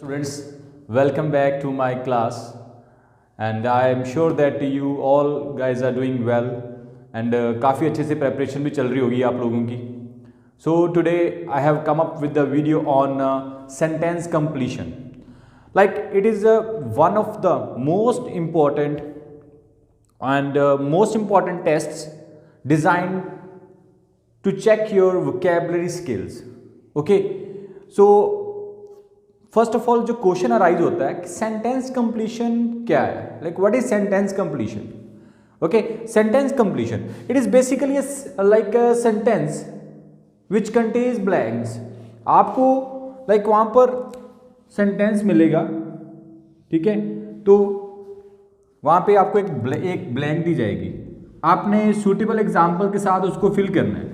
Students, welcome back to my class, and I am sure that you all guys are doing well and काफ़ी अच्छे से preparation भी चल रही होगी आप लोगों की. So today I have come up with the video on sentence completion. Like it is one of the most important and most important tests designed to check your vocabulary skills. Okay, so first of all जो question arise होता है कि sentence completion क्या है, like what is sentence completion. Okay, sentence completion it is basically like a sentence which contains blanks. आपको like वहां पर sentence मिलेगा, ठीक है, तो वहां पे आपको एक ब्लैंक दी जाएगी. आपने सूटेबल एग्जाम्पल के साथ उसको फिल करना है.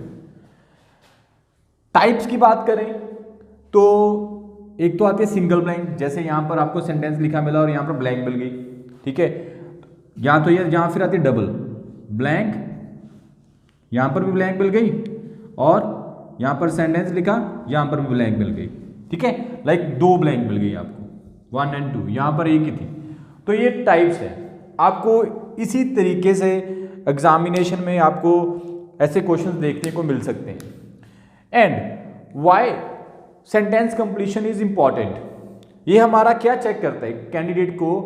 टाइप्स की बात करें तो एक तो आती है सिंगल ब्लैंक, जैसे यहाँ पर आपको सेंटेंस लिखा मिला और यहाँ पर ब्लैंक मिल गई, ठीक है. यहाँ तो ये यहाँ फिर आती है डबल ब्लैंक, यहाँ पर भी ब्लैंक मिल गई और यहाँ पर सेंटेंस लिखा, यहाँ पर भी ब्लैंक मिल गई, ठीक है. लाइक दो ब्लैंक मिल गई आपको, 1 और 2, यहाँ पर एक ही थी. तो ये टाइप्स है. आपको इसी तरीके से एग्जामिनेशन में आपको ऐसे क्वेश्चन देखने को मिल सकते हैं. And why sentence completion is important. ये हमारा क्या चेक करता है, कैंडिडेट को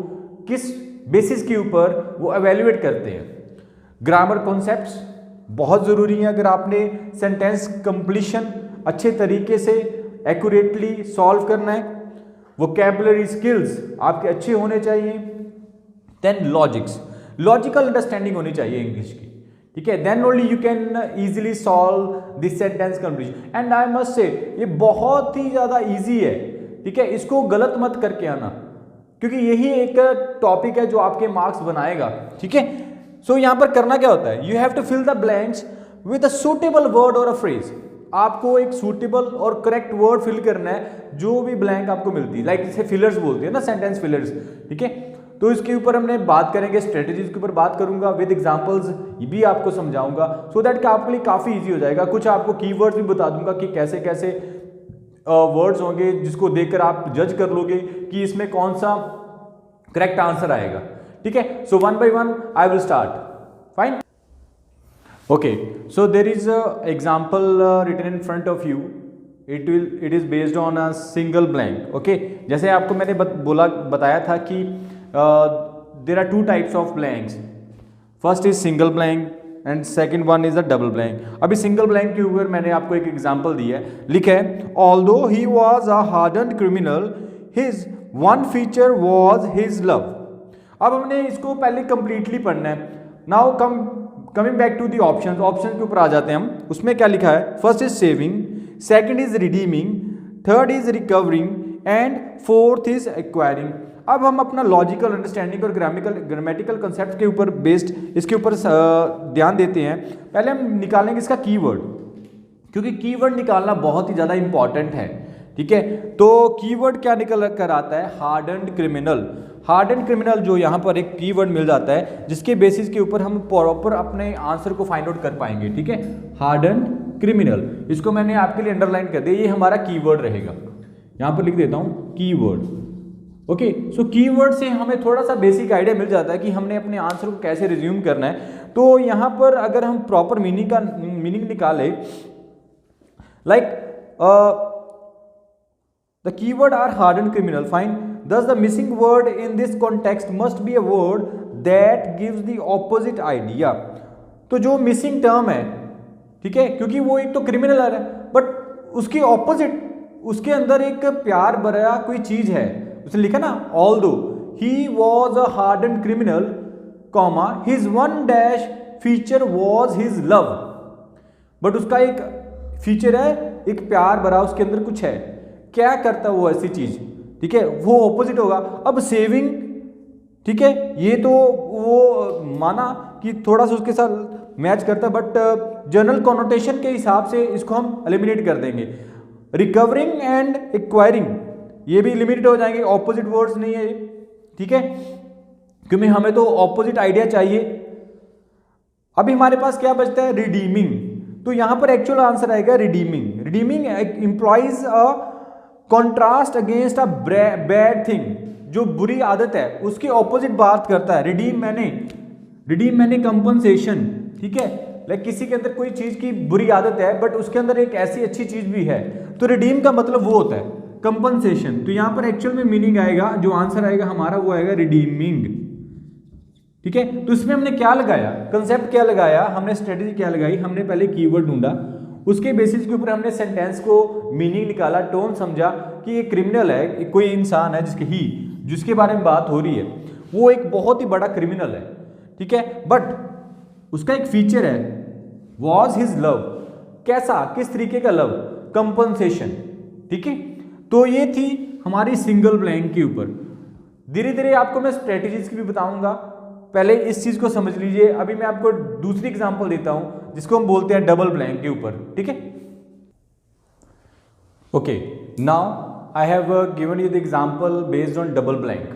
किस बेसिस के ऊपर वो एवेल्युएट करते हैं. ग्रामर कॉन्सेप्ट्स बहुत ज़रूरी हैं. अगर आपने सेंटेंस कंप्लीशन अच्छे तरीके से एक्यूरेटली सॉल्व करना है, वोकैबुलरी स्किल्स आपके अच्छे होने चाहिए. देन लॉजिकल अंडरस्टैंडिंग होनी चाहिए इंग्लिश की, ठीक है. Then only you can easily solve this sentence completion. And I must say ये बहुत ही ज़्यादा इजी है, ठीक है. इसको गलत मत करके आना, क्योंकि यही एक टॉपिक है जो आपके मार्क्स बनाएगा, ठीक है. सो यहाँ पर करना क्या होता है, you have to fill the blanks with a suitable word और अ फ्रेज. आपको एक सूटेबल और करेक्ट वर्ड फिल करना है जो भी ब्लैंक आपको मिलती है. लाइक इसे फिलर्स बोलते हैं ना, सेंटेंस फिलर्स, ठीक है. तो इसके ऊपर हमने बात करेंगे, स्ट्रेटेजीज के ऊपर बात करूंगा, विद एग्जांपल्स भी आपको समझाऊंगा, सो दैट कि आपके लिए काफ़ी इजी हो जाएगा. कुछ आपको कीवर्ड्स भी बता दूंगा कि कैसे कैसे वर्ड्स होंगे जिसको देखकर आप जज कर लोगे कि इसमें कौन सा करेक्ट आंसर आएगा, ठीक है. So one by one I will start. Fine. Okay, so there is a example written in front of you. It is based on a single blank. Okay, जैसे आपको मैंने बताया था कि there are two types of blanks. First is single blank and second one is a double blank. अभी single blank के ऊपर मैंने आपको एक एग्जांपल दिया है. लिखा है although he was a hardened criminal, his one feature was his love. अब हमने इसको पहले completely पढ़ना है. Now coming back to the options. Options के ऊपर आ जाते हैं हम. उसमें क्या लिखा है, first is saving, second is redeeming, third is recovering and fourth is acquiring. अब हम अपना लॉजिकल अंडरस्टैंडिंग और ग्रामेटिकल कंसेप्ट के ऊपर बेस्ड इसके ऊपर ध्यान देते हैं. पहले हम निकालेंगे इसका कीवर्ड, क्योंकि कीवर्ड निकालना बहुत ही ज़्यादा इंपॉर्टेंट है, ठीक है. तो कीवर्ड क्या निकल कर आता है, हार्डन्ड क्रिमिनल. हार्डन्ड क्रिमिनल जो यहाँ पर एक कीवर्ड मिल जाता है जिसके बेसिस के ऊपर हम प्रॉपर अपने आंसर को फाइंड आउट कर पाएंगे, ठीक है. हार्डन्ड क्रिमिनल, इसको मैंने आपके लिए अंडरलाइन कर दिया, ये हमारा कीवर्ड रहेगा. यहाँ पर लिख देता हूँ कीवर्ड. ओके, सो कीवर्ड से हमें थोड़ा सा बेसिक आइडिया मिल जाता है कि हमने अपने आंसर को कैसे रिज्यूम करना है. तो यहाँ पर अगर हम प्रॉपर मीनिंग निकाले, like the keyword are hardened criminal. Fine. thus the missing word in this context must be a word that gives the opposite idea. तो जो मिसिंग टर्म है, ठीक है, क्योंकि वो एक तो क्रिमिनल है बट उसके ऑपोजिट उसके अंदर एक प्यार भरा कोई चीज है. उसने लिखा ना, although he was a hardened criminal, comma his one dash feature was his love. But उसका एक फीचर है, एक प्यार भरा उसके अंदर कुछ है. क्या करता है वो ऐसी चीज, ठीक है, वो ऑपोजिट होगा. अब सेविंग, ठीक है, ये तो वो माना कि थोड़ा सा उसके साथ मैच करता है, बट जनरल कॉनोटेशन के हिसाब से इसको हम एलिमिनेट कर देंगे. रिकवरिंग एंड एक्वायरिंग ये भी लिमिटेड हो जाएंगे, ऑपोजिट वर्ड्स नहीं है, ठीक है, क्योंकि हमें तो ऑपोजिट आइडिया चाहिए. अभी हमारे पास क्या बचता है, रिडीमिंग. तो यहां पर एक्चुअल आंसर आएगा redeeming. Redeeming employees a contrast against a bad thing, जो बुरी आदत है उसके ऑपोजिट बात करता है। रिडीम मैंने कंपनसेशन, ठीक है, लाइक किसी के अंदर कोई चीज की बुरी आदत है बट उसके अंदर एक ऐसी अच्छी चीज भी है, तो रिडीम का मतलब वो होता है कंपनसेशन। तो यहां पर एक्चुअल में मीनिंग आएगा, जो आंसर आएगा हमारा वो आएगा रिडीमिंग, ठीक है। तो इसमें हमने क्या लगाया, कंसेप्ट क्या लगाया, हमने स्ट्रेटेजी क्या लगाई, हमने पहले कीवर्ड ढूंढा, उसके बेसिस के ऊपर हमने सेंटेंस को मीनिंग निकाला, टोन समझा कि ये क्रिमिनल है, कोई इंसान है जिसके बारे में बात हो रही है वो एक बहुत ही बड़ा क्रिमिनल है, ठीक है, बट उसका एक फीचर है, वॉज हिज लव, कैसा, किस तरीके का लव, कंपनसेशन, ठीक है। तो ये थी हमारी सिंगल ब्लैंक के ऊपर। धीरे धीरे आपको मैं स्ट्रेटेजीज की भी बताऊंगा, पहले इस चीज को समझ लीजिए। अभी मैं आपको दूसरी एग्जांपल देता हूं जिसको हम बोलते हैं डबल ब्लैंक के ऊपर, ठीक है। Okay, now I have given you the example based on double blank.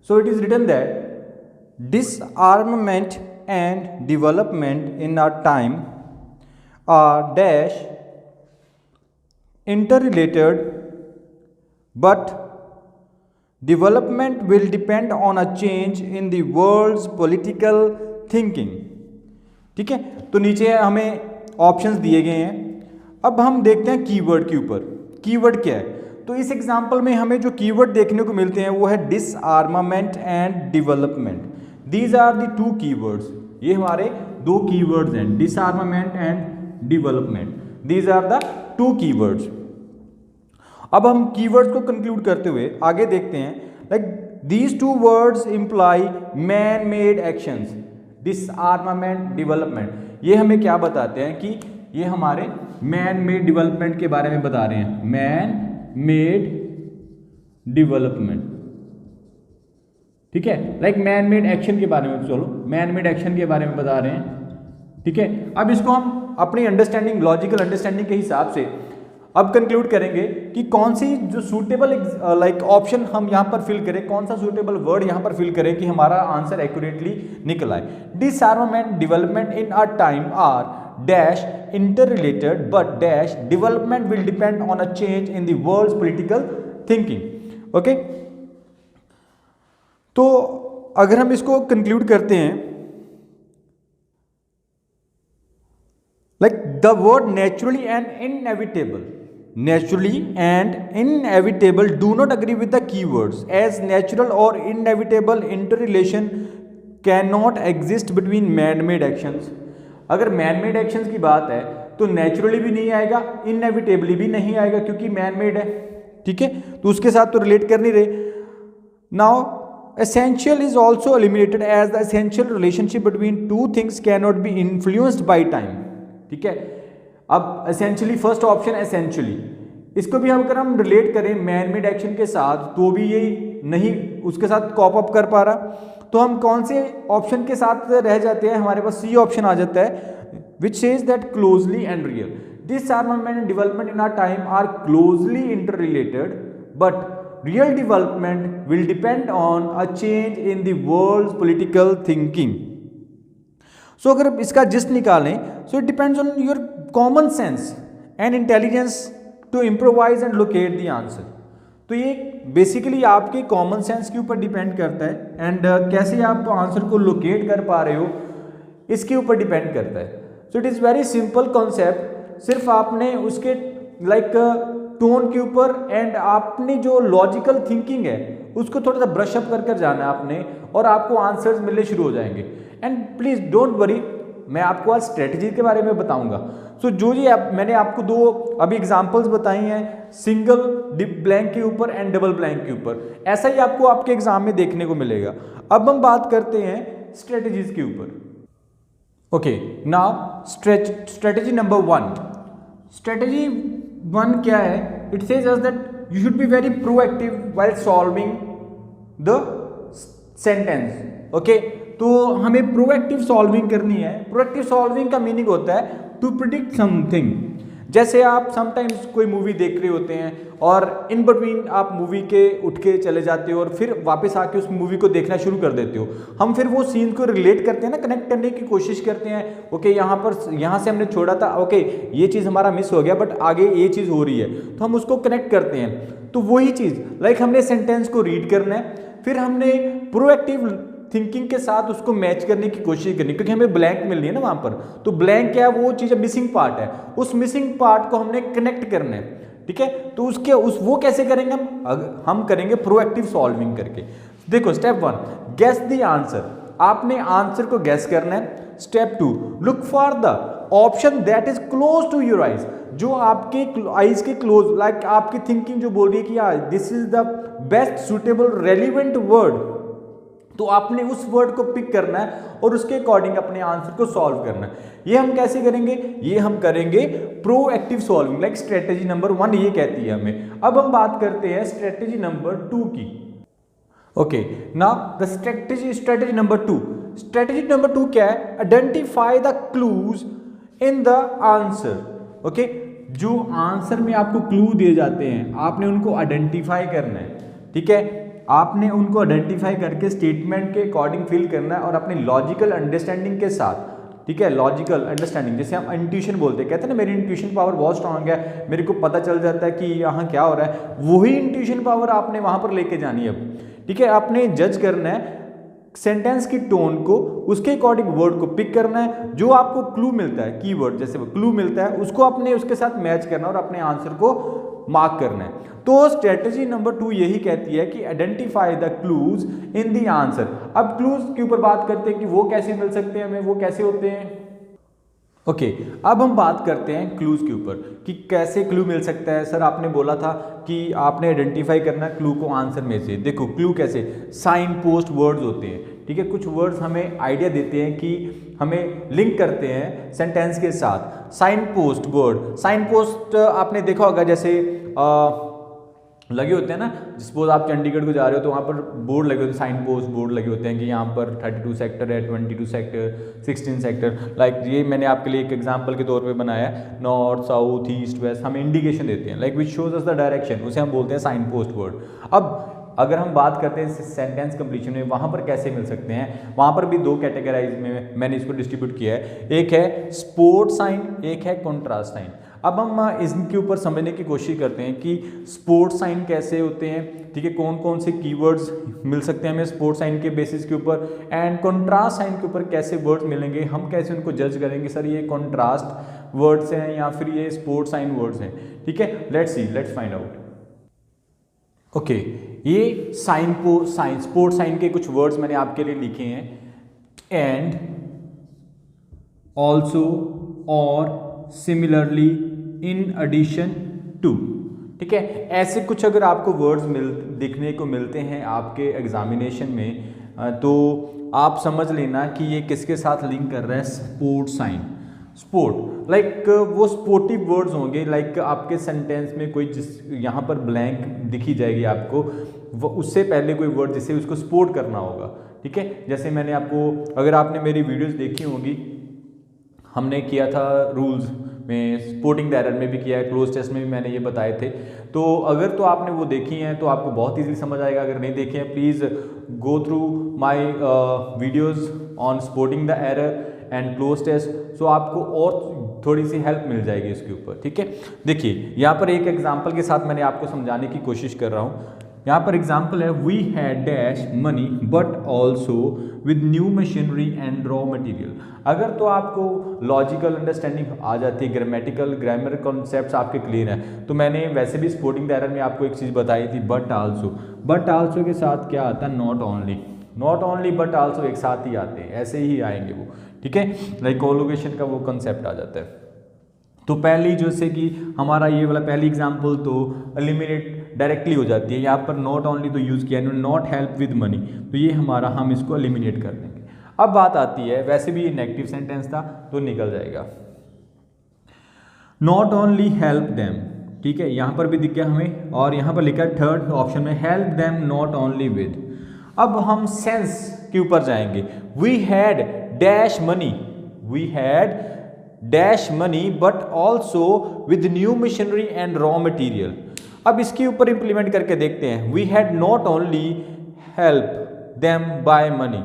So it is written that disarmament and development in our time are dash interrelated, but development will depend on a change in the world's political thinking. ठीक है, तो नीचे हमें options दिए गए हैं। अब हम देखते हैं कीवर्ड के ऊपर, कीवर्ड क्या है। तो इस एग्जाम्पल में हमें जो कीवर्ड देखने को मिलते हैं वो है disarmament and development. These are the two keywords, ये हमारे दो कीवर्ड्स हैं, disarmament and development, these are the two keywords. अब हम कीवर्ड्स को कंक्लूड करते हुए आगे देखते हैं, like these two words imply man made actions, डिसआर्मामेंट, development. ये हमें क्या बताते हैं कि ये हमारे मैन मेड डेवलपमेंट के बारे में बता रहे हैं, मैन मेड डेवलपमेंट, ठीक है, लाइक मैन मेड एक्शन के बारे में, चलो मैन मेड एक्शन के बारे में बता रहे हैं, ठीक है। अब इसको हम अपनी अंडरस्टैंडिंग, लॉजिकल अंडरस्टैंडिंग के हिसाब से अब कंक्लूड करेंगे कि कौन सी जो सूटेबल लाइक ऑप्शन हम यहाँ पर फिल करें, कौन सा सूटेबल वर्ड यहाँ पर फिल करें कि हमारा आंसर एक्यूरेटली निकल आए। Disarmament, development in our time are dash interrelated, but dash development will depend on a change in the world's political thinking. Okay, तो अगर हम इसको कंक्लूड करते हैं, like the word naturally and inevitable do not agree with the keywords, as natural or inevitable interrelation cannot exist between man-made actions. अगर man made actions की बात है तो नेचुरली भी नहीं आएगा, इनएविटेबली भी नहीं आएगा क्योंकि मैन मेड है, ठीक है, तो उसके साथ तो रिलेट कर नहीं रहे। Now essential is also eliminated as the essential relationship between two things can not be influenced by time, ठीक है। अब एसेंशियली, फर्स्ट ऑप्शन एसेंशियली, इसको भी अगर हम रिलेट करें मैन मेड एक्शन के साथ तो भी ये नहीं उसके साथ कॉप अप कर पा रहा, तो हम कौन से ऑप्शन के साथ रह जाते हैं, हमारे पास सी ऑप्शन आ जाता है, which says that closely and real. Disarmament and development in our time are closely interrelated, but real development will depend on a change in the world's political thinking. So अगर इसका gist निकालें, so it depends on your common sense and intelligence to improvise and locate the answer. तो ये basically आपके common sense के ऊपर depend करता है एंड कैसे आप आंसर को लोकेट कर पा रहे हो इसके ऊपर डिपेंड करता है। So it is very simple concept, सिर्फ आपने उसके लाइक टोन के ऊपर एंड आपने जो लॉजिकल थिंकिंग है उसको थोड़ा सा ब्रश अप कर जाना है आपने, और आपको आंसर्स मिलने शुरू हो जाएंगे। एंड प्लीज़ डोंट वरी, मैं आपको आज स्ट्रेटजी के बारे में बताऊंगा। सो जो ये मैंने आपको दो अभी एग्जांपल्स बताई हैं, सिंगल ब्लैंक के ऊपर एंड डबल ब्लैंक के ऊपर, ऐसा ही आपको आपके एग्जाम में देखने को मिलेगा। अब हम बात करते हैं स्ट्रेटजीज के ऊपर। Okay, now strategy number 1। Strategy 1 क्या है? It says us that you should be very proactive while solving the sentence. Okay, तो हमें प्रोएक्टिव सॉल्विंग करनी है। प्रोएक्टिव सॉल्विंग का मीनिंग होता है टू प्रिडिक्ट समथिंग। जैसे आप समटाइम्स कोई मूवी देख रहे होते हैं और इन बिटवीन आप मूवी के उठ के चले जाते हो और फिर वापस आके उस मूवी को देखना शुरू कर देते हो। हम फिर वो सीन को रिलेट करते हैं ना, कनेक्ट करने की कोशिश करते हैं। ओके, यहाँ से हमने छोड़ा था, ओके ये चीज़ हमारा मिस हो गया बट आगे ये चीज़ हो रही है, तो हम उसको कनेक्ट करते हैं। तो वही चीज़ लाइक हमने सेंटेंस को रीड करना है, फिर हमने प्रोएक्टिव थिंकिंग के साथ उसको मैच करने की कोशिश करनी, क्योंकि हमें ब्लैंक मिल रही है ना वहां पर। तो ब्लैंक क्या है, वो चीज़ मिसिंग पार्ट है, उस मिसिंग पार्ट को हमने कनेक्ट करना है। ठीक है, तो वो कैसे करेंगे हम करेंगे प्रोएक्टिव सॉल्विंग करके। देखो स्टेप 1 गेस द आंसर, आपने आंसर को गेस करना है। Step 2 look for the option that is close to your eyes, जो आपके आइज के क्लोज, लाइक आपकी थिंकिंग जो बोल रही है कि this is the best suitable relevant word, तो आपने उस वर्ड को पिक करना है और उसके अकॉर्डिंग अपने आंसर को सॉल्व करना है। ये हम कैसे करेंगे, ये हम करेंगे proactive solving, like strategy number 1 ये कहती है हमें। अब हम बात करते हैं स्ट्रेटेजी नंबर 2 की। Okay, now the strategy number 2, strategy number 2 क्या है, identify the clues in the answer. Okay, जो आंसर में आपको क्लू दिए जाते हैं आपने उनको आइडेंटिफाई करना है। ठीक है, आपने उनको आइडेंटिफाई करके स्टेटमेंट के अकॉर्डिंग फिल करना है और अपनी लॉजिकल अंडरस्टैंडिंग के साथ। ठीक है, लॉजिकल अंडरस्टैंडिंग, जैसे हम इंट्यूशन बोलते हैं, कहते हैं ना मेरी इंट्यूशन पावर बहुत स्ट्रांग है, मेरे को पता चल जाता है कि यहाँ क्या हो रहा है, वही इंट्यूशन पावर आपने वहां पर लेके जानी है अब। ठीक है, आपने जज करना है सेंटेंस की टोन को, उसके अकॉर्डिंग वर्ड को पिक करना है, जो आपको क्लू मिलता है, कीवर्ड जैसे वो क्लू मिलता है उसको आपने उसके साथ मैच करना और अपने आंसर को मार्क करना है। तो स्ट्रेटेजी नंबर 2 यही कहती है कि identify the clues in the answer. अब क्लूज के ऊपर बात करते हैं कि वो कैसे मिल सकते हैं हमें, वो कैसे होते हैं। ओके, अब हम बात करते हैं क्लूज के ऊपर कि कैसे क्लू मिल सकता है। सर आपने बोला था कि आपने आइडेंटिफाई करना क्लू को आंसर में से। देखो क्लू कैसे, साइन पोस्ट वर्ड्स होते हैं। ठीक है, कुछ वर्ड्स हमें आइडिया देते हैं कि हमें लिंक करते हैं सेंटेंस के साथ। Sign post word, sign post आपने देखा होगा, जैसे लगे होते हैं ना, सपोज आप चंडीगढ़ को जा रहे हो तो वहाँ पर बोर्ड लगे होते हैं, साइन पोस्ट बोर्ड लगे होते हैं कि यहाँ पर 32 सेक्टर है, 22 सेक्टर, 16 सेक्टर। लाइक ये मैंने आपके लिए एक एग्जांपल के तौर पे बनाया है, नॉर्थ साउथ ईस्ट वेस्ट, हमें इंडिकेशन देते हैं, like which shows us the direction, उसे हम बोलते हैं साइन पोस्ट वर्ड। अब अगर हम बात करते हैं सेंटेंस कंप्लीशन में, वहाँ पर कैसे मिल सकते हैं, वहाँ पर भी 2 कैटेगराइज में मैंने इसको डिस्ट्रीब्यूट किया है, एक है स्पोर्ट साइन, एक है कॉन्ट्रास्ट साइन। अब हम इनके ऊपर समझने की कोशिश करते हैं कि स्पोर्ट साइन कैसे होते हैं। ठीक है, कौन कौन से कीवर्ड्स मिल सकते हैं हमें स्पोर्ट साइन के बेसिस के ऊपर, एंड कॉन्ट्रास्ट साइन के ऊपर कैसे वर्ड्स मिलेंगे, हम कैसे उनको जज करेंगे, सर ये कॉन्ट्रास्ट वर्ड्स हैं या फिर ये स्पोर्ट साइन वर्ड्स हैं। ठीक है, लेट्स फाइंड आउट। ओके, ये स्पोर्ट साइन के कुछ वर्ड्स मैंने आपके लिए लिखे हैं, एंड, ऑल्सो, और, सिमिलरली, इन एडिशन टू। ठीक है, ऐसे कुछ अगर आपको वर्ड्स दिखने को मिलते हैं आपके एग्जामिनेशन में तो आप समझ लेना कि ये किसके साथ लिंक कर रहा है, स्पोर्ट साइन। स्पोर्ट लाइक वो स्पोर्टिव वर्ड्स होंगे, लाइक आपके सेंटेंस में कोई यहाँ पर ब्लैंक दिखी जाएगी आपको, वो उससे पहले कोई वर्ड जिसे उसको सपोर्ट करना होगा। ठीक है, जैसे मैंने आपको, अगर आपने मेरी वीडियोस देखी होंगी, हमने किया था रूल्स में, स्पोर्टिंग द एरर में भी किया है, क्लोज टेस्ट में भी मैंने ये बताए थे। तो अगर तो आपने वो देखी हैं तो आपको बहुत ईजी समझ आएगा, अगर नहीं देखे हैं please go through my videos on sporting the error and cloze test, so आपको और थोड़ी सी हेल्प मिल जाएगी इसके ऊपर। ठीक है, देखिए यहाँ पर एक एग्जांपल के साथ मैंने आपको समझाने की कोशिश कर रहा हूँ। यहाँ पर एग्जाम्पल है, we had dash money but also with new machinery and raw material. अगर तो आपको लॉजिकल अंडरस्टैंडिंग आ जाती है, ग्रामर कॉन्सेप्ट्स आपके क्लियर हैं, तो मैंने वैसे भी स्पोर्टिंग द एरर में आपको एक चीज़ बताई थी, बट आल्सो के साथ क्या आता है, नॉट ओनली बट आल्सो एक साथ ही आते हैं, ऐसे ही आएंगे वो। ठीक है, लाइक कोलोकेशन का वो कंसेप्ट आ जाता है। तो पहली जैसे कि हमारा ये वाला पहली एग्जांपल तो एलिमिनेट डायरेक्टली हो जाती है, यहाँ पर नॉट ओनली तो यूज़ किया, नॉट हेल्प विद मनी, तो ये हमारा, हम इसको एलिमिनेट कर देंगे। अब बात आती है, वैसे भी ये नेगेटिव सेंटेंस था तो निकल जाएगा, नॉट ओनली हेल्प देम। ठीक है, यहाँ पर भी दिख गया हमें, और यहाँ पर लिखा है थर्ड ऑप्शन में, help them not only with. अब हम सेंस के ऊपर जाएंगे, we had dash money, we had dash money but also with new machinery and raw material. अब इसके ऊपर इंप्लीमेंट करके देखते हैं। We had not only help them by money,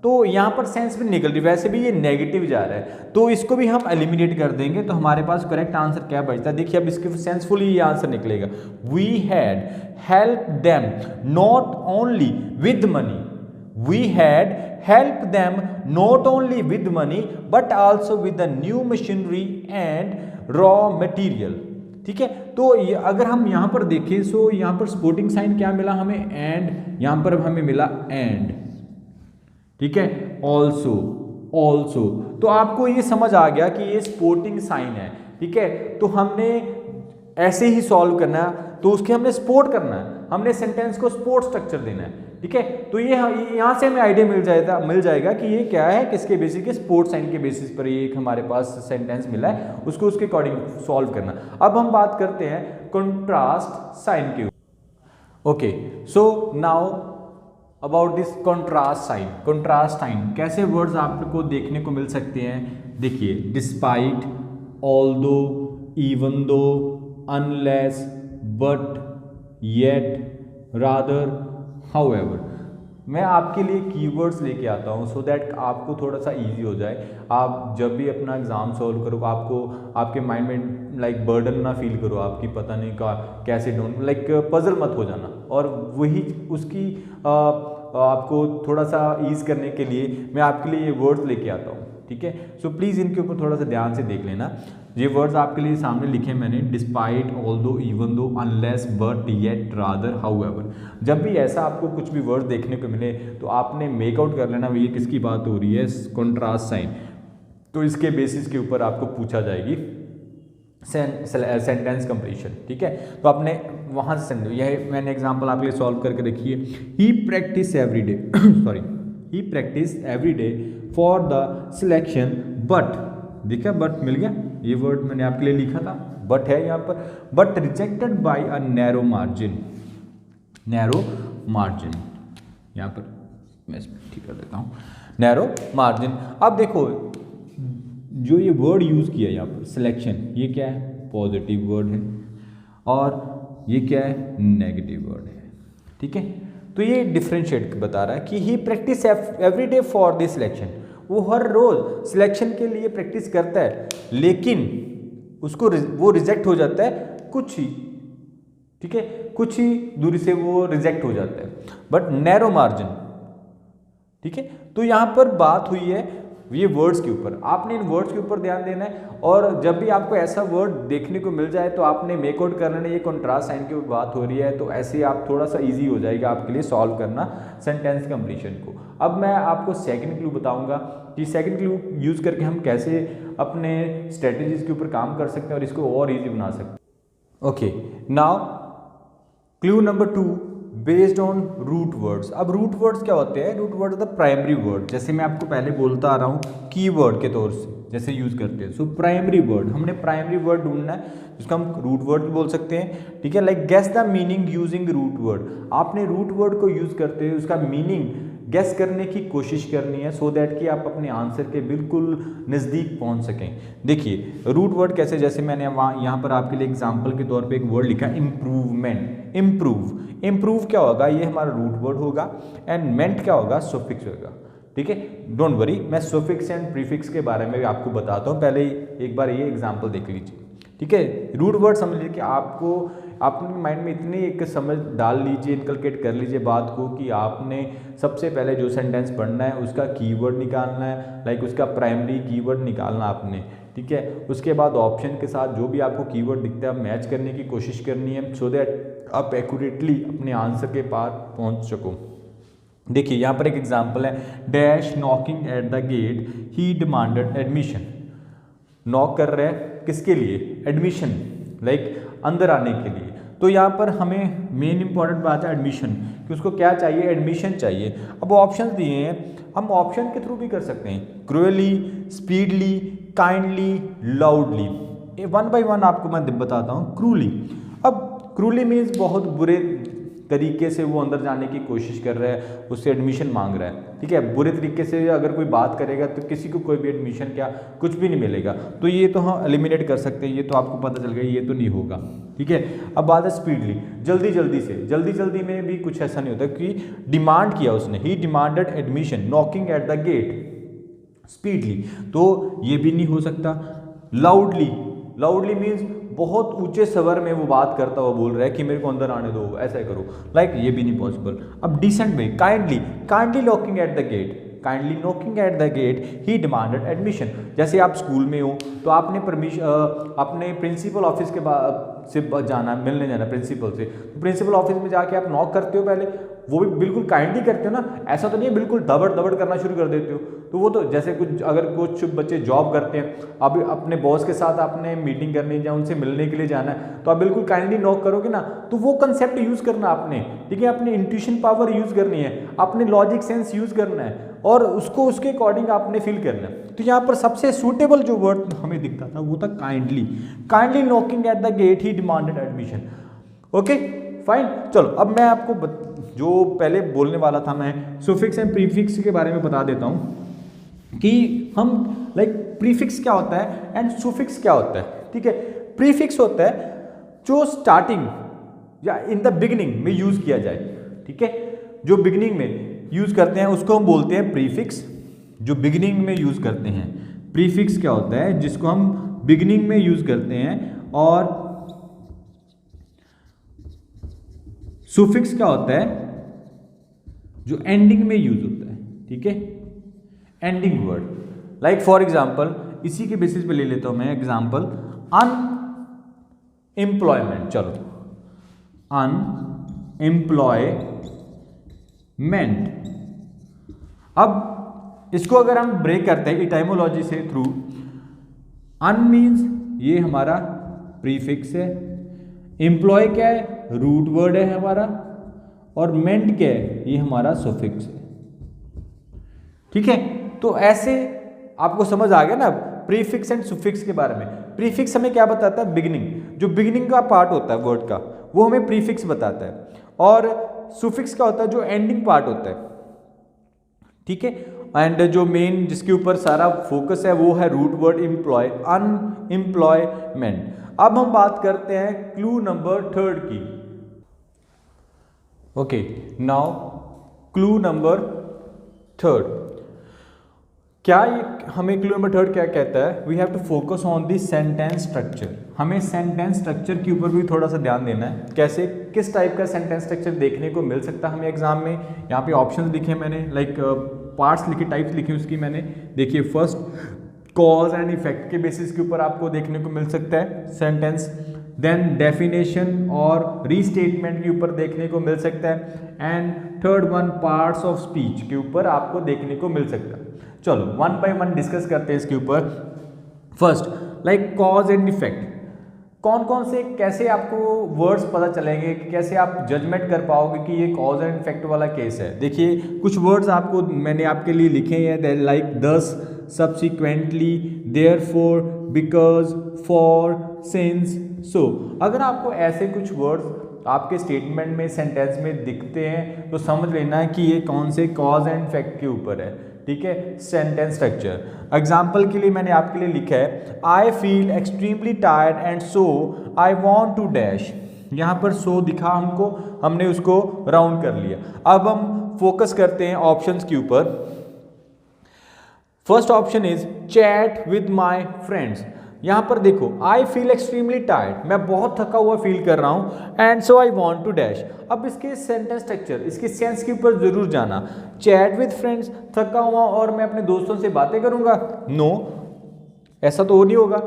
तो यहाँ पर सेंस भी निकल रही, वैसे भी ये नेगेटिव जा रहा है तो इसको भी हम एलिमिनेट कर देंगे, तो हमारे पास करेक्ट आंसर क्या बचता है? देखिए अब इसके सेंसफुली ये आंसर निकलेगा, we had help them not only with money, we had help them not only with money but also with the new machinery and raw material. ठीक है, तो अगर हम यहाँ पर देखें सो यहाँ पर सपोर्टिंग साइन क्या मिला हमें? एंड, यहाँ पर हमें मिला एंड। ठीक है, ऑल्सो, ऑल्सो, तो आपको ये समझ आ गया कि ये सपोर्टिंग साइन है। ठीक है, तो हमने ऐसे ही सॉल्व करना है, तो उसके हमने सपोर्ट करना है, हमने सेंटेंस को सपोर्ट स्ट्रक्चर देना है। ठीक है, तो ये यहाँ से हमें आइडिया मिल जाएगा कि ये क्या है, किसके बेसिस के, सपोर्ट साइन के बेसिस पर ये एक हमारे पास सेंटेंस मिला है, उसको उसके अकॉर्डिंग सॉल्व करना। अब हम बात करते हैं कंट्रास्ट साइन के। Okay, so now about this contrast sign. Contrast sign कैसे वर्ड्स आपको देखने को मिल सकते हैं? देखिए, despite, although, even though, unless, but, yet, rather, however. मैं आपके लिए कीवर्ड्स लेके आता हूँ सो दैट आपको थोड़ा सा इजी हो जाए। आप जब भी अपना एग्जाम सॉल्व करो, आपको आपके माइंड में लाइक बर्डन ना फील करो, आपकी पता नहीं का कैसे डोंट लाइक पजल मत हो जाना। और वही उसकी आपको थोड़ा सा ईज करने के लिए मैं आपके लिए ये वर्ड्स लेके आता हूँ। ठीक है, सो प्लीज़ इनके ऊपर थोड़ा सा ध्यान से देख लेना। ये वर्ड्स आपके लिए सामने लिखे मैंने, despite, although, even though, unless, but, yet, rather, however. जब भी ऐसा आपको कुछ भी वर्ड देखने को मिले तो आपने मेकआउट कर लेना ये किसकी बात हो रही है, कंट्रास्ट साइन। तो इसके बेसिस के ऊपर आपको पूछा जाएगी सेंटेंस कंप्लीशन। ठीक है, तो आपने वहाँ से यह मैंने एग्जांपल आपके लिए सॉल्व करके रखी है। He practice every day sorry, he practice every day for the selection but, देखा बट मिल गया, ये वर्ड मैंने आपके लिए लिखा था, बट है यहाँ पर, but rejected by a narrow margin. Narrow margin यहाँ पर मैं ठीक कर देता हूँ, नैरो मार्जिन। अब देखो जो ये वर्ड यूज़ किया यहाँ पर सिलेक्शन, ये क्या है, पॉजिटिव वर्ड है, और ये क्या है, नेगेटिव वर्ड है। ठीक है, तो ये डिफरेंशिएट बता रहा है कि he practice every day for the selection, वो हर रोज सिलेक्शन के लिए प्रैक्टिस करता है, लेकिन उसको वो रिजेक्ट हो जाता है कुछ ही, ठीक है, कुछ ही दूरी से वो रिजेक्ट हो जाता है, बट नैरो मार्जिन। ठीक है, तो यहाँ पर बात हुई है ये वर्ड्स के ऊपर, आपने इन वर्ड्स के ऊपर ध्यान देना है। और जब भी आपको ऐसा वर्ड देखने को मिल जाए तो आपने मेक आउट कर लेना ये कंट्रास्ट साइन की बात हो रही है, तो ऐसे आप थोड़ा सा इजी हो जाएगा आपके लिए सॉल्व करना सेंटेंस कंप्लीशन को। अब मैं आपको सेकंड क्लू बताऊंगा कि सेकंड क्लू यूज करके हम कैसे अपने स्ट्रेटजीज के ऊपर काम कर सकते हैं और इसको और ईजी बना सकते हैं। Okay, now clue number 2 based on root words. अब रूट वर्ड्स क्या होते हैं? Root word the primary word, जैसे मैं आपको पहले बोलता आ रहा हूँ कीवर्ड के तौर से जैसे यूज करते हैं। सो प्राइमरी वर्ड, हमने प्राइमरी वर्ड ढूंढना है जिसको हम रूट वर्ड भी बोल सकते हैं। ठीक है, like guess the meaning using root word, आपने रूट वर्ड को यूज करते हुए उसका मीनिंग गेस करने की कोशिश करनी है सो दैट कि आप अपने आंसर के बिल्कुल नज़दीक पहुंच सकें। देखिए रूट वर्ड कैसे, जैसे मैंने यहाँ पर आपके लिए एग्जांपल के तौर पे एक वर्ड लिखा इम्प्रूवमेंट। इम्प्रूव, इम्प्रूव क्या होगा, ये हमारा रूट वर्ड होगा, एंड मेंट क्या होगा, सफिक्स होगा। ठीक है, डोंट वरी, मैं सफिक्स एंड प्रीफिक्स के बारे में भी आपको बताता हूँ, पहले एक बार ये एग्जाम्पल देख लीजिए। ठीक है, रूट वर्ड समझ लीजिए कि आपको अपने माइंड में इतनी एक समझ डाल लीजिए, इनकलकेट कर लीजिए बात को कि आपने सबसे पहले जो सेंटेंस पढ़ना है उसका कीवर्ड निकालना है, लाइक उसका प्राइमरी कीवर्ड निकालना आपने। ठीक है, उसके बाद ऑप्शन के साथ जो भी आपको कीवर्ड दिखता है मैच करने की कोशिश करनी है सो दैट आप एक्यूरेटली अपने आंसर के पार पहुंच सको। देखिए यहाँ पर एक एग्जांपल है, dash knocking at the gate he demanded admission. Knock कर रहे हैं किसके लिए, एडमिशन, लाइक अंदर आने के लिए। तो यहाँ पर हमें मेन इंपॉर्टेंट बात है एडमिशन, कि उसको क्या चाहिए, एडमिशन चाहिए। अब ऑप्शन दिए हैं, हम ऑप्शन के थ्रू भी कर सकते हैं, cruelly, speedly, kindly, loudly. One by one आपको मैं बताता हूँ। क्रूली, अब क्रूली मीन्स बहुत बुरे तरीके से वो अंदर जाने की कोशिश कर रहा है, उससे एडमिशन मांग रहा है, ठीक है, बुरे तरीके से अगर कोई बात करेगा तो किसी को कोई भी एडमिशन क्या कुछ भी नहीं मिलेगा। तो ये तो हम एलिमिनेट कर सकते हैं, ये तो आपको पता चल गया, ये तो नहीं होगा, ठीक है। अब बात है स्पीडली, जल्दी जल्दी से, जल्दी जल्दी में भी कुछ ऐसा नहीं होता कि डिमांड किया उसने, he demanded admission knocking at the gate speedily, तो ये भी नहीं हो सकता। लाउडली, लाउडली मीन्स बहुत ऊंचे स्वर में वो बात करता हुआ बोल रहा है कि मेरे को अंदर आने दो, ऐसा करो, लाइक ये भी नहीं पॉसिबल। अब डिसेंट में, kindly, kindly knocking at the gate, kindly knocking at the gate he demanded admission. जैसे आप स्कूल में हो तो आपने अपने प्रिंसिपल ऑफिस के से जाना, मिलने जाना प्रिंसिपल से, तो प्रिंसिपल ऑफिस में जाके आप नॉक करते हो पहले, वो भी बिल्कुल काइंडली करते हो ना, ऐसा तो नहीं है बिल्कुल दबड़ दबड़ करना शुरू कर देते हो। तो वो तो जैसे कुछ अगर कुछ बच्चे जॉब करते हैं, अब अपने बॉस के साथ आपने मीटिंग करनी है या उनसे मिलने के लिए जाना है, तो आप बिल्कुल काइंडली नॉक करोगे ना, तो वो कंसेप्ट यूज़ करना आपने, ठीक है, अपनी इंट्यूशन पावर यूज़ करनी है, अपने लॉजिक सेंस यूज़ करना है और उसको उसके अकॉर्डिंग आपने फील करना है। तो यहाँ पर सबसे सूटेबल जो वर्ड हमें दिखता था वो था kindly, kindly knocking at the gate he demanded admission. Okay fine, चलो अब मैं आपको जो पहले बोलने वाला था, मैं सुफिक्स एंड प्रीफिक्स के बारे में बता देता हूँ कि हम लाइक प्रीफिक्स क्या होता है एंड सुफिक्स क्या होता है, ठीक है। प्रीफिक्स होता है जो स्टार्टिंग या इन द बिगिनिंग में यूज किया जाए, ठीक है, जो बिगिनिंग में यूज करते हैं उसको हम बोलते हैं प्रीफिक्स, जो बिगिनिंग में यूज करते हैं। प्रीफिक्स क्या होता है जिसको हम बिगिनिंग में यूज करते हैं, और सुफिक्स क्या होता है जो एंडिंग में यूज होता है, ठीक है, ending word. Like for example, इसी के बेसिस पे ले लेता हूं मैं एग्जाम्पल, अनएम्प्लॉयमेंट, चलो अनएम्प्लॉयमेंट। अब इसको अगर हम ब्रेक करते हैं इटाइमोलॉजी से थ्रू, अन मीन्स ये हमारा प्रीफिक्स है, एम्प्लॉय क्या है, रूट वर्ड है हमारा, और मेंट क्या है, ये हमारा सुफिक्स है, ठीक है। तो ऐसे आपको समझ आ गया ना प्रीफिक्स एंड सुफिक्स के बारे में। प्रीफिक्स हमें क्या बताता है, बिगिनिंग, जो बिगिनिंग का पार्ट होता है वर्ड का वो हमें प्रीफिक्स बताता है, और सुफिक्स क्या होता है जो एंडिंग पार्ट होता है, ठीक है। एंड जो मेन जिसके ऊपर सारा फोकस है वो है रूट वर्ड एम्प्लॉय, अनएम्प्लॉयमेंट। अब हम बात करते हैं क्लू नंबर 3 की। ओके, नाउ क्लू नंबर 3, क्या ये हमें क्लू नंबर 3 क्या कहता है, we have to focus on the sentence structure. हमें सेंटेंस स्ट्रक्चर के ऊपर भी थोड़ा सा ध्यान देना है, कैसे, किस टाइप का सेंटेंस स्ट्रक्चर देखने को मिल सकता है हमें एग्जाम में। यहाँ पे ऑप्शंस लिखे मैंने, लाइक पार्ट्स लिखे, टाइप्स लिखे उसकी मैंने, देखिए फर्स्ट कॉज एंड इफेक्ट के बेसिस के ऊपर आपको देखने को मिल सकता है सेंटेंस, देन डेफिनेशन और रीस्टेटमेंट के ऊपर देखने को मिल सकता है, and third one parts of speech के ऊपर आपको देखने को मिल सकता है। चलो वन बाय वन डिस्कस करते हैं इसके ऊपर। First, like cause and effect, कौन कौन से कैसे आपको वर्ड्स पता चलेंगे, कि कैसे आप जजमेंट कर पाओगे कि ये कॉज एंड इफेक्ट वाला केस है। देखिए कुछ वर्ड्स आपको मैंने आपके लिए लिखे हैं, like thus, subsequently, therefore, because, for, since, so. अगर आपको ऐसे कुछ वर्ड्स आपके स्टेटमेंट में, सेंटेंस में दिखते हैं तो समझ लेना है कि ये कौन से कॉज एंड इफेक्ट के ऊपर है, ठीक है। सेंटेंस स्ट्रक्चर एग्जाम्पल के लिए मैंने आपके लिए लिखा है, I feel extremely tired and so I want to dash. यहाँ पर सो दिखा हमको, हमने उसको राउंड कर लिया। अब हम फोकस करते हैं ऑप्शंस के ऊपर। First option is chat with my friends. यहाँ पर देखो, आई फील एक्सट्रीमली टायर्ड, मैं बहुत थका हुआ फील कर रहा हूँ, and so I want to dash. अब इसके सेंटेंस स्ट्रक्चर, इसके सेंस के ऊपर जरूर जाना। चैट विद फ्रेंड्स, थका हुआ और मैं अपने दोस्तों से बातें करूंगा, नो, ऐसा तो नहीं होगा।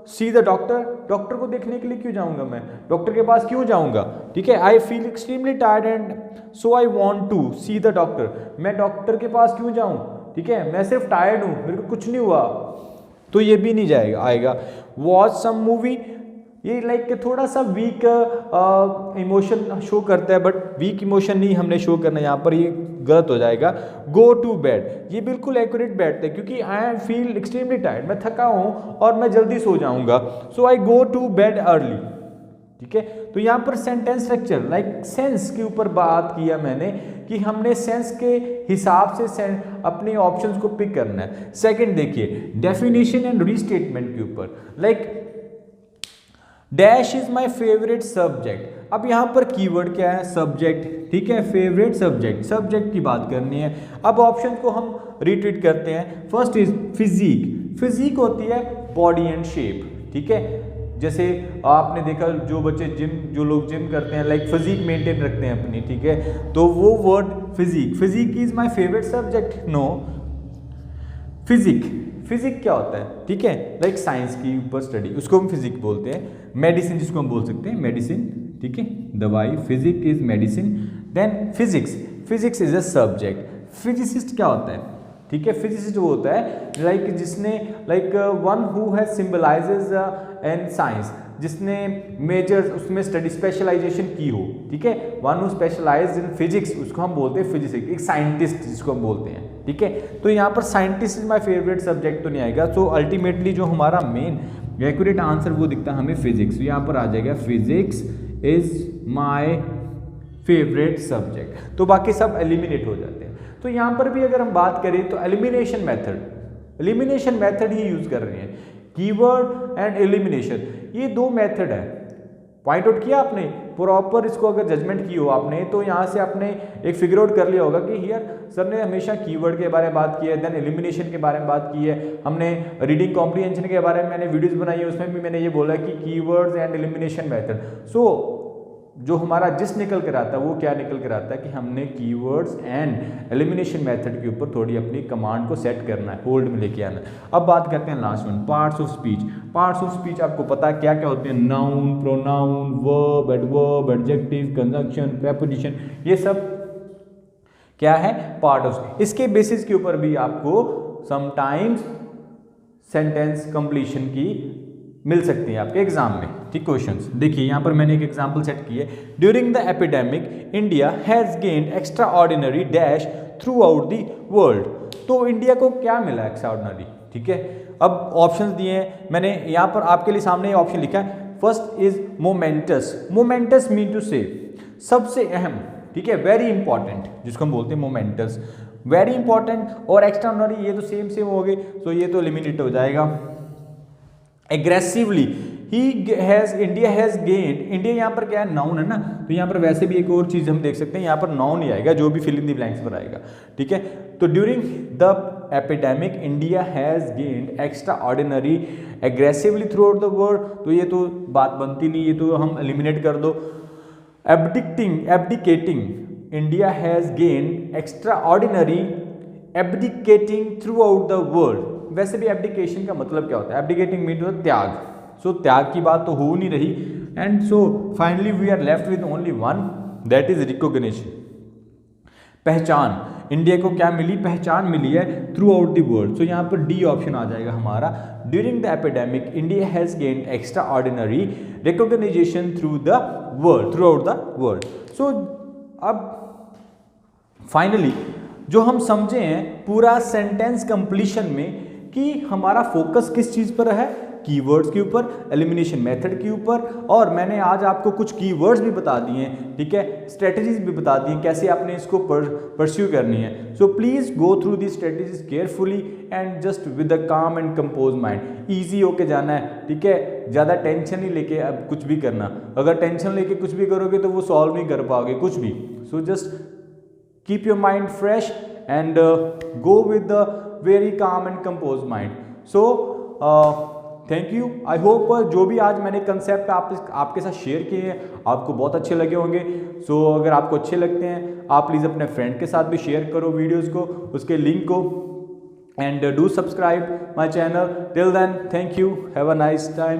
सी द डॉक्टर, डॉक्टर को देखने के लिए क्यों जाऊंगा मैं, डॉक्टर के पास क्यों जाऊंगा, ठीक है। I feel extremely tired and so I want to see the doctor, मैं डॉक्टर के पास क्यों जाऊं, ठीक है, मैं सिर्फ टायर्ड हूं, मेरे को कुछ नहीं हुआ, तो ये भी नहीं जाएगा, आएगा। वॉच सम मूवी, ये लाइक थोड़ा सा वीक इमोशन शो करता है, बट वीक इमोशन नहीं हमने शो करना, यहाँ पर ये गलत हो जाएगा। गो टू बेड, ये बिल्कुल एक्यूरेट बैठता है, क्योंकि आई फील एक्सट्रीमली टायर्ड, मैं थका हूँ और मैं जल्दी सो जाऊँगा, सो आई गो टू बेड अर्ली, ठीक है। तो यहाँ पर सेंटेंस स्ट्रक्चर लाइक सेंस के ऊपर बात किया मैंने कि हमने सेंस के हिसाब से अपने ऑप्शंस को पिक करना है। सेकंड देखिए डेफिनेशन एंड रीस्टेटमेंट के ऊपर, like dash is my favourite subject. अब यहाँ पर कीवर्ड क्या है, सब्जेक्ट, ठीक है, फेवरेट सब्जेक्ट, सब्जेक्ट की बात करनी है। अब ऑप्शन को हम रिट्रीट करते हैं। फर्स्ट इज फिजिक, फिजिक होती है बॉडी एंड शेप, ठीक है। जैसे आपने देखा जो बच्चे जो लोग जिम करते हैं लाइक फिजिक मेंटेन रखते हैं अपनी, ठीक है, तो वो word physic, physic is my favourite subject, no. Physic, physic क्या होता है, ठीक है, लाइक साइंस की ऊपर स्टडी, उसको हम फिजिक बोलते हैं। मेडिसिन जिसको हम बोल सकते हैं मेडिसिन, ठीक है, दवाई, physic is medicine. Then physics, physics is a subject. Physicist क्या होता है, ठीक है, फिजिसिस्ट वो होता है लाइक जिसने like one who has symbolises and science, जिसने मेजर उसमें स्टडी स्पेशलाइजेशन की हो, ठीक है, one who specialised in physics, उसको हम बोलते हैं फिजिसिस्ट, एक साइंटिस्ट जिसको हम बोलते हैं, ठीक है। तो यहाँ पर scientist is my favourite subject तो नहीं आएगा, तो अल्टीमेटली जो हमारा मेन एक्यूरेट आंसर वो दिखता है हमें फिजिक्स, तो यहाँ पर आ जाएगा physics is my favourite subject. तो बाकी सब एलिमिनेट हो जाते हैं। तो यहाँ पर भी अगर हम बात करें तो एलिमिनेशन मेथड ही यूज कर रहे हैं, कीवर्ड एंड एलिमिनेशन, ये दो मेथड है। पॉइंट आउट किया आपने प्रॉपर, इसको अगर जजमेंट की हो आपने तो यहाँ से आपने एक फिगर आउट कर लिया होगा कि हियर सर ने हमेशा कीवर्ड के बारे में बात की है, देन एलिमिनेशन के बारे में बात की है, हमने रीडिंग कॉम्प्रिहेंशन के बारे में मैंने वीडियोस बनाई है, उसमें भी मैंने ये बोला कि कीवर्ड्स एंड एलिमिनेशन मेथड। सो जो हमारा जिस निकल कर आता है वो क्या निकल कर आता है कि हमने कीवर्ड्स एंड एलिमिनेशन मेथड के ऊपर थोड़ी अपनी कमांड को सेट करना है, होल्ड में लेके आना है। अब बात करते हैं last one, parts of speech. Parts of speech आपको पता है क्या क्या होते हैं, noun, pronoun, verb, adverb, adjective, conjunction, preposition, ये सब क्या है, पार्ट ऑफ। इसके बेसिस के ऊपर भी आपको समटाइम्स सेंटेंस कंप्लीशन की मिल सकती है आपके एग्जाम में, ठीक। क्वेश्चंस देखिए, यहाँ पर मैंने एक एग्जांपल सेट की है। During the epidemic India has gained extra ordinary dash through out the world. तो इंडिया को क्या मिला एक्स्ट्रा ऑर्डिनरी, ठीक है। अब ऑप्शंस दिए हैं मैंने यहाँ पर आपके लिए, सामने ऑप्शन लिखा है। First is momentous, momentous mean to say सबसे अहम, ठीक है, वेरी इंपॉर्टेंट, जिसको हम बोलते हैं मोमेंटस, वेरी इंपॉर्टेंट। और एक्स्ट्रा ऑर्डिनरी ये तो सेम हो गए, तो ये तो एलिमिनेट हो जाएगा। Aggressively India has gained, India यहाँ पर क्या है, नाउन है ना, तो यहाँ पर वैसे भी एक और चीज हम देख सकते हैं, यहाँ पर नाउन ही आएगा जो भी फिल इन द ब्लैंक्स पर आएगा, ठीक है। तो during the epidemic India has gained extra ordinary aggressively through out the world, तो ये तो बात बनती नहीं, ये तो हम एलिमिनेट कर दो। Abdicating India has gained extraordinary abdicating throughout the world, वैसे भी एब्डिकेशन का मतलब क्या होता है, एब्डिकेटिंग मीन टू त्याग, सो त्याग की बात तो हो नहीं रही। And so finally we are left with only one, that is recognition, पहचान। इंडिया को क्या मिली, पहचान मिली है throughout the world, so यहाँ पर डी ऑप्शन आ जाएगा हमारा। During the epidemic India has gained extraordinary recognization through the world, throughout the world. So अब फाइनली जो हम समझे हैं पूरा सेंटेंस कंप्लीशन में कि हमारा फोकस किस चीज पर है, कीवर्ड्स के ऊपर, एलिमिनेशन मेथड के ऊपर, और मैंने आज आपको कुछ कीवर्ड्स भी बता दिए हैं, ठीक है, स्ट्रेटजीज भी बता दी हैं कैसे आपने इसको परस्यू करनी है। So please go through the strategies carefully and just with a काम एंड कंपोज माइंड, ईजी होके जाना है, ठीक है, ज़्यादा टेंशन नहीं लेके अब कुछ भी करना, अगर टेंशन लेके कुछ भी करोगे तो वो सॉल्व नहीं कर पाओगे कुछ भी। So just keep your mind fresh and go with the very calm and compose mind. So thank you, I hope जो भी आज मैंने कंसेप्ट आपके साथ शेयर किए हैं आपको बहुत अच्छे लगे होंगे। सो अगर आपको अच्छे लगते हैं आप प्लीज़ अपने फ्रेंड के साथ भी शेयर करो वीडियोस को, उसके लिंक को, and do subscribe my channel. Till then thank you, have a nice time.